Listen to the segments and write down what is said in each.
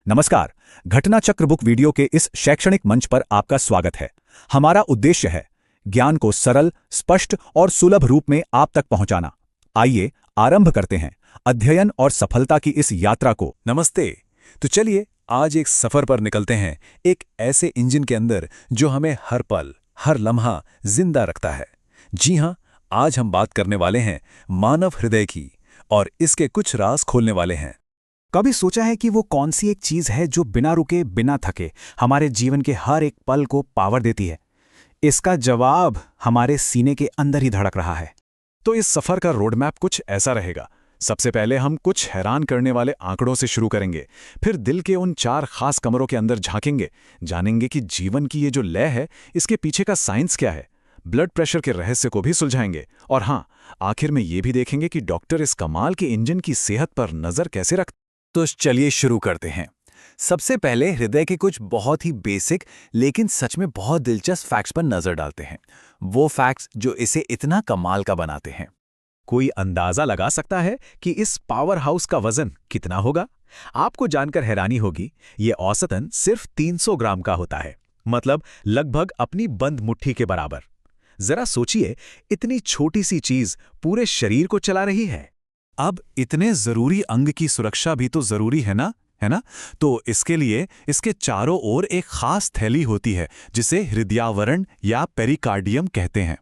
नमस्कार। घटना चक्र बुक वीडियो के इस शैक्षणिक मंच पर आपका स्वागत है। हमारा उद्देश्य है ज्ञान को सरल, स्पष्ट और सुलभ रूप में आप तक पहुंचाना। आइए आरंभ करते हैं अध्ययन और सफलता की इस यात्रा को। नमस्ते। तो चलिए आज एक सफर पर निकलते हैं, एक ऐसे इंजन के अंदर जो हमें हर पल, हर लम्हा जिंदा रखता है। जी हां, आज हम बात करने वाले हैं मानव हृदय की और इसके कुछ राज खोलने वाले हैं। कभी सोचा है कि वो कौन सी एक चीज है जो बिना रुके, बिना थके हमारे जीवन के हर एक पल को पावर देती है? इसका जवाब हमारे सीने के अंदर ही धड़क रहा है। तो इस सफर का रोड मैप कुछ ऐसा रहेगा। सबसे पहले हम कुछ हैरान करने वाले आंकड़ों से शुरू करेंगे, फिर दिल के उन 4 खास कमरों के अंदर झांकेंगे, जानेंगे कि जीवन की ये जो लय है, इसके पीछे का साइंस क्या है। ब्लड प्रेशर के रहस्य को भी सुलझाएंगे और हाँ, आखिर में ये भी देखेंगे कि डॉक्टर इस कमाल के इंजन की सेहत पर नजर कैसे रखते। तो चलिए शुरू करते हैं। सबसे पहले हृदय के कुछ बहुत ही बेसिक लेकिन सच में बहुत दिलचस्प फैक्ट्स पर नजर डालते हैं। वो फैक्ट्स जो इसे इतना कमाल का बनाते हैं। कोई अंदाजा लगा सकता है कि इस पावर हाउस का वजन कितना होगा? आपको जानकर हैरानी होगी, ये औसतन सिर्फ 300 ग्राम का होता है, मतलब लगभग अपनी बंद मुट्ठी के बराबर। जरा सोचिए, इतनी छोटी सी चीज पूरे शरीर को चला रही है। अब इतने जरूरी अंग की सुरक्षा भी तो जरूरी है ना? तो इसके लिए इसके चारों ओर एक खास थैली होती है जिसे हृदयावरण या पेरिकार्डियम कहते हैं।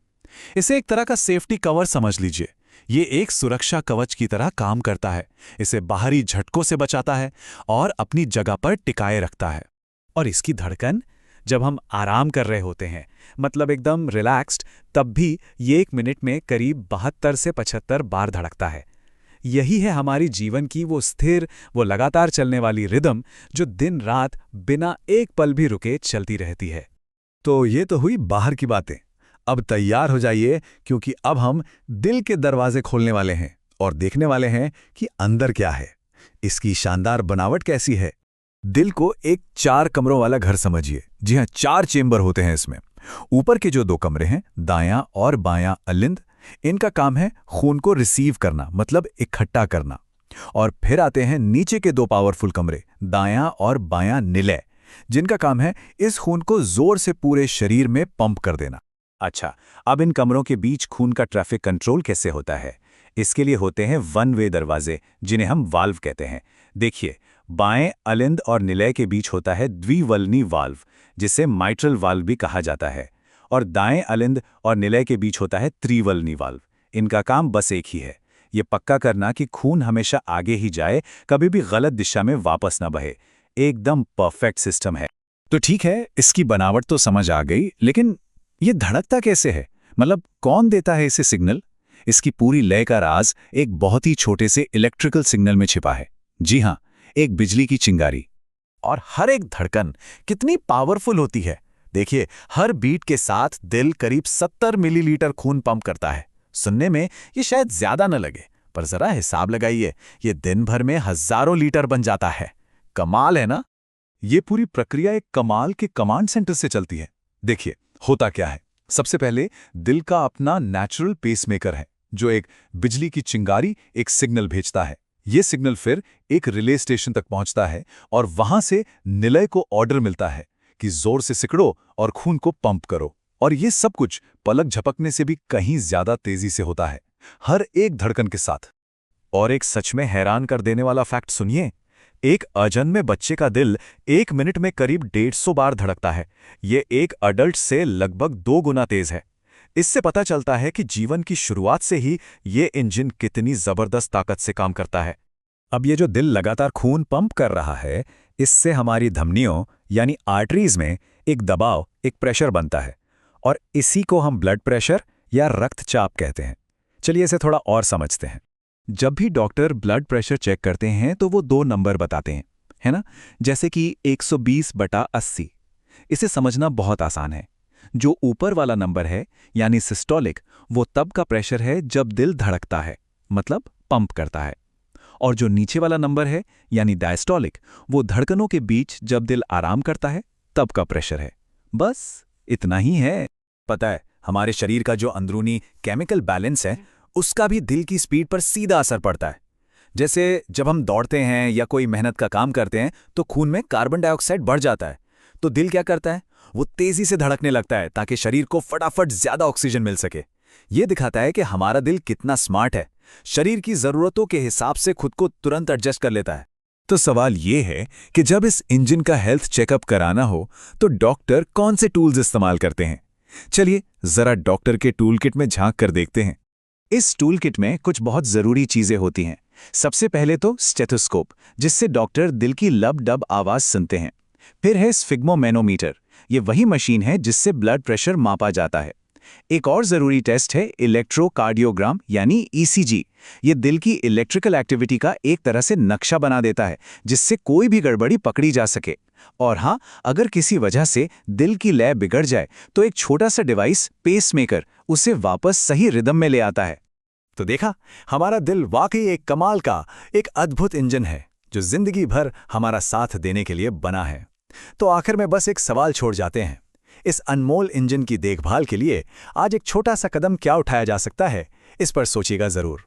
इसे एक तरह का सेफ्टी कवर समझ लीजिए। ये एक सुरक्षा कवच की तरह काम करता है। इसे बाहरी झटकों से बचाता है और अपनी जगह पर टिकाए रखता है। और इसकी धड़कन, जब हम आराम कर रहे होते हैं, मतलब एकदम रिलैक्स्ड, तब भी ये 1 मिनट में करीब 72 से 75 बार धड़कता है। यही है हमारी जीवन की वो स्थिर, वो लगातार चलने वाली रिदम जो दिन रात बिना एक पल भी रुके चलती रहती है। तो ये तो हुई बाहर की बातें। अब तैयार हो जाइए, क्योंकि अब हम दिल के दरवाजे खोलने वाले हैं और देखने वाले हैं कि अंदर क्या है, इसकी शानदार बनावट कैसी है। दिल को एक 4 कमरों वाला घर समझिए। जी हाँ, 4 चेंबर होते हैं इसमें। ऊपर के जो 2 कमरे हैं, दायां और बायां अलिंद, इनका काम है खून को रिसीव करना, मतलब इकट्ठा करना। और फिर आते हैं नीचे के 2 पावरफुल कमरे, दायां और बायां निलय, जिनका काम है इस खून को जोर से पूरे शरीर में पंप कर देना। अच्छा, अब इन कमरों के बीच खून का ट्रैफिक कंट्रोल कैसे होता है? इसके लिए होते हैं वन वे दरवाजे, जिन्हें हम वाल्व कहते हैं। देखिए, बाएं अलिंद और निलय के बीच होता है द्विवल्नी वाल्व, जिसे माइट्रल वाल्व भी कहा जाता है। और दाएं अलिंद और निलय के बीच होता है त्रिवल्नी वाल्व। इनका काम बस एक ही है, ये पक्का करना कि खून हमेशा आगे ही जाए, कभी भी गलत दिशा में वापस न बहे। एकदम परफेक्ट सिस्टम है। तो ठीक है, इसकी बनावट तो समझ आ गई, लेकिन ये धड़कता कैसे है? मतलब कौन देता है इसे सिग्नल? इसकी पूरी लय का राज एक बहुत ही छोटे से इलेक्ट्रिकल सिग्नल में छिपा है। जी हां, एक बिजली की चिंगारी। और हर एक धड़कन कितनी पावरफुल होती है। देखिए, हर बीट के साथ दिल करीब 70 मिलीलीटर खून पंप करता है। सुनने में ये शायद ज्यादा न लगे, पर जरा हिसाब लगाइए, ये दिन भर में हजारों लीटर बन जाता है। कमाल है ना? ये पूरी प्रक्रिया एक कमाल के कमांड सेंटर से चलती है। देखिए, होता क्या है। सबसे पहले दिल का अपना नेचुरल पेसमेकर है, जो एक बिजली की चिंगारी एक सिग्नल भेजता है। ये सिग्नल फिर एक रिले स्टेशन तक पहुंचता है और वहां से निलय को ऑर्डर मिलता है कि जोर से सिकड़ो और खून को पंप करो। और ये सब कुछ पलक झपकने से भी कहीं ज्यादा तेजी से होता है, हर एक धड़कन के साथ। और एक सच में हैरान कर देने वाला फैक्ट सुनिए, एक अजन्मे बच्चे का दिल 1 मिनट में करीब 150 बार धड़कता है। ये एक अडल्ट से लगभग 2 गुना तेज है। इससे पता चलता है कि जीवन की शुरुआत से ही ये इंजन कितनी जबरदस्त ताकत से काम करता है। अब ये जो दिल लगातार खून पंप कर रहा है, इससे हमारी धमनियों यानी आर्टरीज में एक दबाव, एक प्रेशर बनता है, और इसी को हम ब्लड प्रेशर या रक्तचाप कहते हैं। चलिए इसे थोड़ा और समझते हैं। जब भी डॉक्टर ब्लड प्रेशर चेक करते हैं तो वो 2 नंबर बताते हैं, है ना? जैसे कि 120/80। इसे समझना बहुत आसान है। जो ऊपर वाला नंबर है यानी सिस्टोलिक, वो तब का प्रेशर है जब दिल धड़कता है, मतलब पंप करता है। और जो नीचे वाला नंबर है यानी डायस्टोलिक, वो धड़कनों के बीच जब दिल आराम करता है तब का प्रेशर है। बस इतना ही है। पता है, हमारे शरीर का जो अंदरूनी केमिकल बैलेंस है, उसका भी दिल की स्पीड पर सीधा असर पड़ता है। जैसे जब हम दौड़ते हैं या कोई मेहनत का काम करते हैं तो खून में कार्बन डाइऑक्साइड बढ़ जाता है। तो दिल क्या करता है? वो तेजी से धड़कने लगता है ताकि शरीर को फटाफट ज्यादा ऑक्सीजन मिल सके। ये दिखाता है कि हमारा दिल कितना स्मार्ट है, शरीर की जरूरतों के हिसाब से खुद को तुरंत एडजस्ट कर लेता है। तो सवाल ये है कि जब इस इंजन का हेल्थ चेकअप कराना हो तो डॉक्टर कौन से टूल्स इस्तेमाल करते हैं? चलिए जरा डॉक्टर के टूल किट में झांक कर देखते हैं। इस टूल किट में कुछ बहुत जरूरी चीजें होती हैं। सबसे पहले तो स्टेथोस्कोप, जिससे डॉक्टर दिल की लब डब आवाज सुनते हैं। फिर है स्फिग्मोमेनोमीटर, ये वही मशीन है जिससे ब्लड प्रेशर मापा जाता है। एक और जरूरी टेस्ट है इलेक्ट्रोकार्डियोग्राम यानी ईसीजी। ये दिल की इलेक्ट्रिकल एक्टिविटी का एक तरह से नक्शा बना देता है, जिससे कोई भी गड़बड़ी पकड़ी जा सके। और हाँ, अगर किसी वजह से दिल की लय बिगड़ जाए तो एक छोटा सा डिवाइस पेसमेकर उसे वापस सही रिदम में ले आता है। तो देखा, हमारा दिल वाकई एक कमाल का, एक अद्भुत इंजन है जो जिंदगी भर हमारा साथ देने के लिए बना है। तो आखिर में बस एक सवाल छोड़ जाते हैं, इस अनमोल इंजन की देखभाल के लिए आज एक छोटा सा कदम क्या उठाया जा सकता है, इस पर सोचिएगा जरूर।